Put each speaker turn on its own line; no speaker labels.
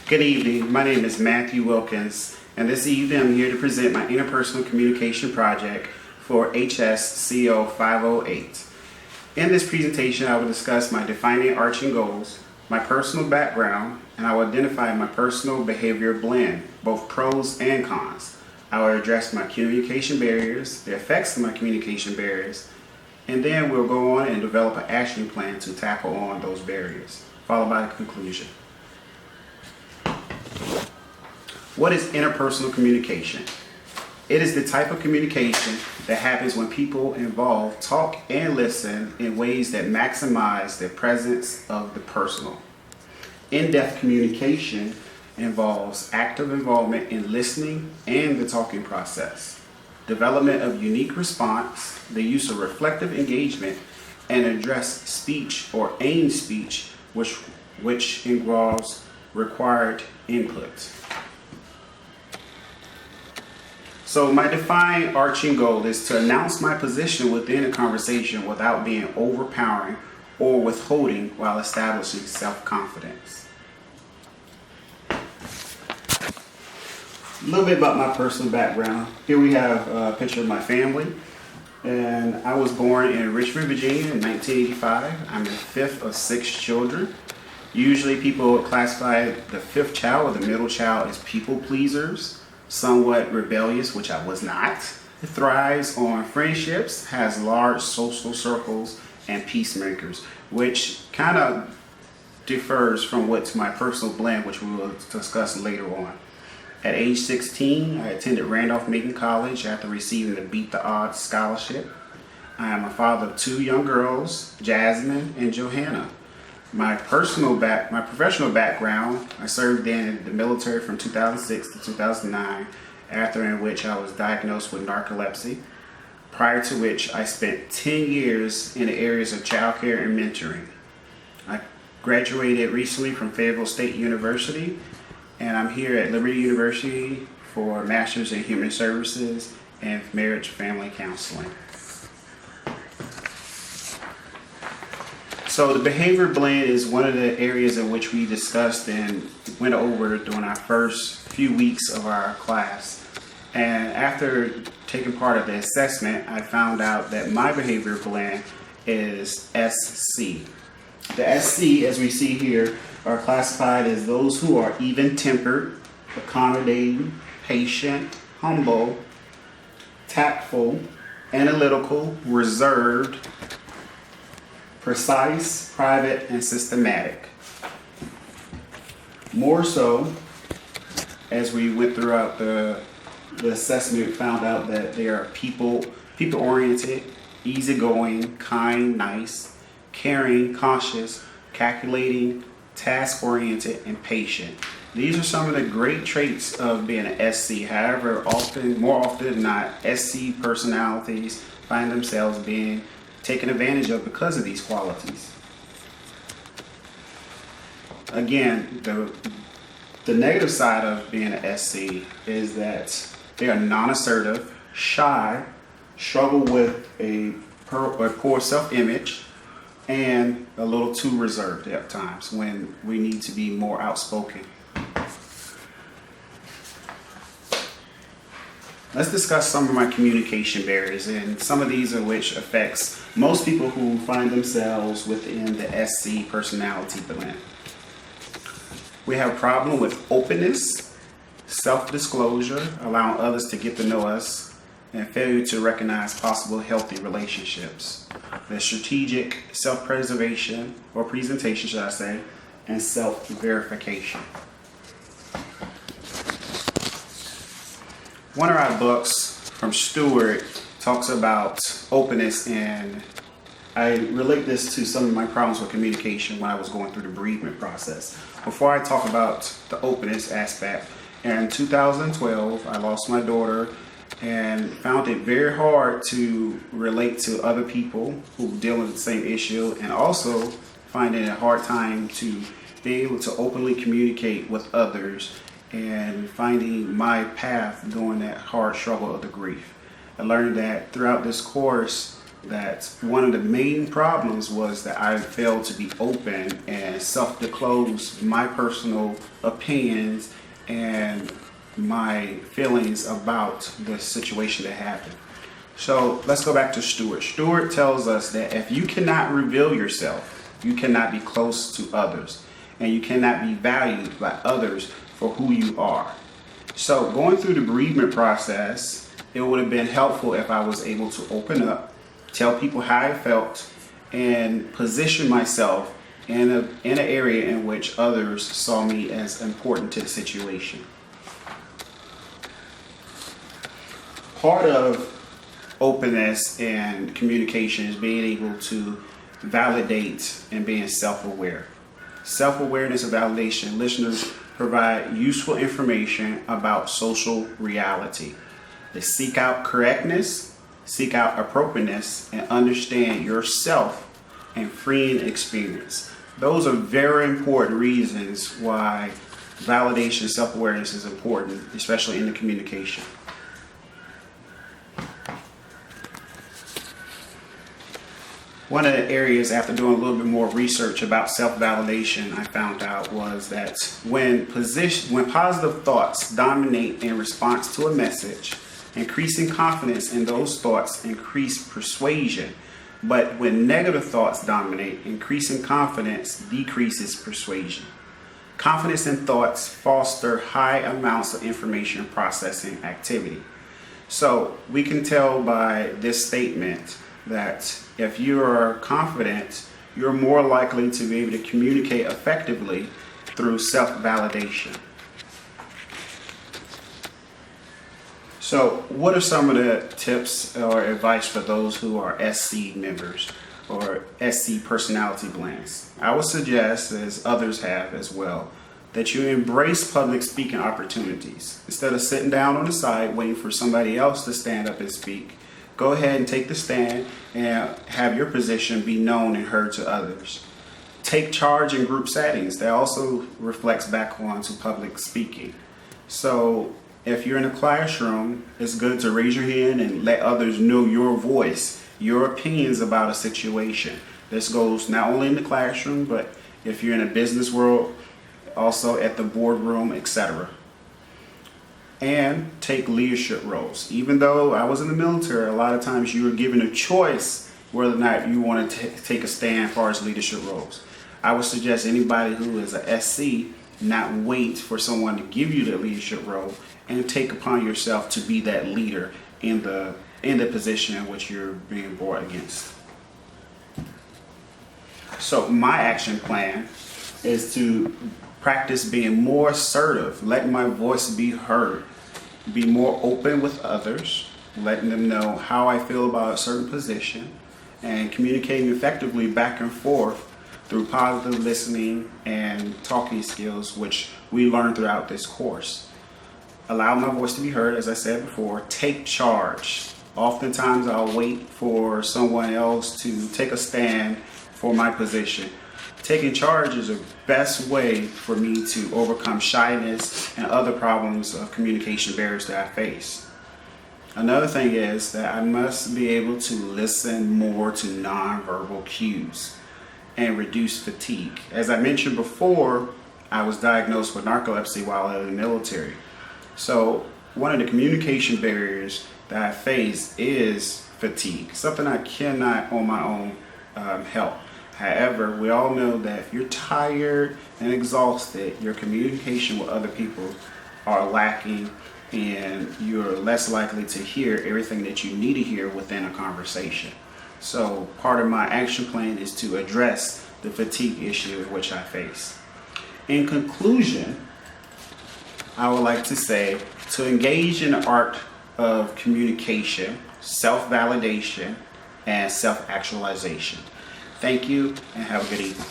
Good evening. My name is Matthew Wilkins, and this evening I'm here to present my interpersonal communication project for Hsco 508. In this presentation, I will discuss my defining arching goals, my personal background, and I will identify my personal behavior blend, both pros and cons. I will address my communication barriers, the effects of my communication barriers, and then we'll go on and develop an action plan to tackle on those barriers, followed by a conclusion. What is interpersonal communication? It is the type of communication that happens when people involved talk and listen in ways that maximize the presence of the personal. In-depth communication involves active involvement in listening and the talking process, development of unique response, the use of reflective engagement, and address speech or aim speech, which involves required input. So my defined arching goal is to announce my position within a conversation without being overpowering or withholding while establishing self-confidence. A little bit about my personal background. Here we have a picture of my family. And I was born in Richmond, Virginia in 1985. I'm the fifth of 6 children. Usually people classify the fifth child or the middle child as people pleasers, somewhat rebellious, which I was not. It thrives on friendships, has large social circles, and peacemakers, which kind of differs from what's my personal blend, which we will discuss later on. At age 16, I attended Randolph-Macon College after receiving the Beat the Odds scholarship. I am a father of 2 young girls, Jasmine and Johanna. My professional background, I served in the military from 2006 to 2009, after in which I was diagnosed with narcolepsy, prior to which I spent 10 years in the areas of childcare and mentoring. I graduated recently from Fayetteville State University, and I'm here at Liberty University for a Master's in Human Services and Marriage Family Counseling. So the behavior blend is one of the areas in which we discussed and went over during our first few weeks of our class. And after taking part of the assessment, I found out that my behavior blend is SC. The SC, as we see here, are classified as those who are even-tempered, accommodating, patient, humble, tactful, analytical, reserved, precise, private, and systematic. More so, as we went throughout the assessment, we found out that they are people-oriented, easygoing, kind, nice, caring, cautious, calculating, task-oriented, and patient. These are some of the great traits of being an SC. However, more often than not, SC personalities find themselves being taken advantage of because of these qualities. Again, the negative side of being an SC is that they are non-assertive, shy, struggle with a poor self-image, and a little too reserved at times when we need to be more outspoken. Let's discuss some of my communication barriers, and some of these are which affects most people who find themselves within the SC personality blend. We have a problem with openness, self-disclosure, allowing others to get to know us, and failure to recognize possible healthy relationships. The strategic self-preservation, or presentation should I say, and self-verification. One of our books from Stewart talks about openness, and I relate this to some of my problems with communication when I was going through the bereavement process. Before I talk about the openness aspect, in 2012 I lost my daughter and found it very hard to relate to other people who deal with the same issue, and also finding it a hard time to be able to openly communicate with others and finding my path during that hard struggle of the grief. I learned that throughout this course, that one of the main problems was that I failed to be open and self-disclose my personal opinions and my feelings about the situation that happened. So let's go back to Stewart. Stewart tells us that if you cannot reveal yourself, you cannot be close to others, and you cannot be valued by others for who you are. So going through the bereavement process, it would have been helpful if I was able to open up, tell people how I felt, and position myself in an area in which others saw me as important to the situation. Part of openness and communication is being able to validate and being self-aware. Self-awareness and validation, listeners provide useful information about social reality. They seek out correctness, seek out appropriateness, and understand yourself and freeing experience. Those are very important reasons why validation and self-awareness is important, especially in the communication. One of the areas, after doing a little bit more research about self-validation, I found out was that when positive thoughts dominate in response to a message, increasing confidence in those thoughts increase persuasion. But when negative thoughts dominate, increasing confidence decreases persuasion. Confidence in thoughts foster high amounts of information processing activity. So we can tell by this statement that if you are confident, you're more likely to be able to communicate effectively through self-validation. So what are some of the tips or advice for those who are SC members or SC personality blends? I would suggest, as others have as well, that you embrace public speaking opportunities. Instead of sitting down on the side waiting for somebody else to stand up and speak, go ahead and take the stand and have your position be known and heard to others. Take charge in group settings. That also reflects back onto public speaking. So if you're in a classroom, it's good to raise your hand and let others know your voice, your opinions about a situation. This goes not only in the classroom, but if you're in a business world, also at the boardroom, etc. And take leadership roles. Even though I was in the military, a lot of times you were given a choice whether or not you want to take a stand as far as leadership roles. I would suggest anybody who is a SC not wait for someone to give you the leadership role and take upon yourself to be that leader in the position in which you're being brought against. So my action plan is to practice being more assertive, letting my voice be heard, be more open with others, letting them know how I feel about a certain position, and communicating effectively back and forth through positive listening and talking skills, which we learn throughout this course. Allow my voice to be heard, as I said before. Take charge. Oftentimes I'll wait for someone else to take a stand for my position. Taking charge is the best way for me to overcome shyness and other problems of communication barriers that I face. Another thing is that I must be able to listen more to nonverbal cues and reduce fatigue. As I mentioned before, I was diagnosed with narcolepsy while in the military. So one of the communication barriers that I face is fatigue, something I cannot on my own help. However, we all know that if you're tired and exhausted, your communication with other people are lacking and you're less likely to hear everything that you need to hear within a conversation. So part of my action plan is to address the fatigue issue which I face. In conclusion, I would like to say to engage in the art of communication, self-validation, and self-actualization. Thank you and have a good evening.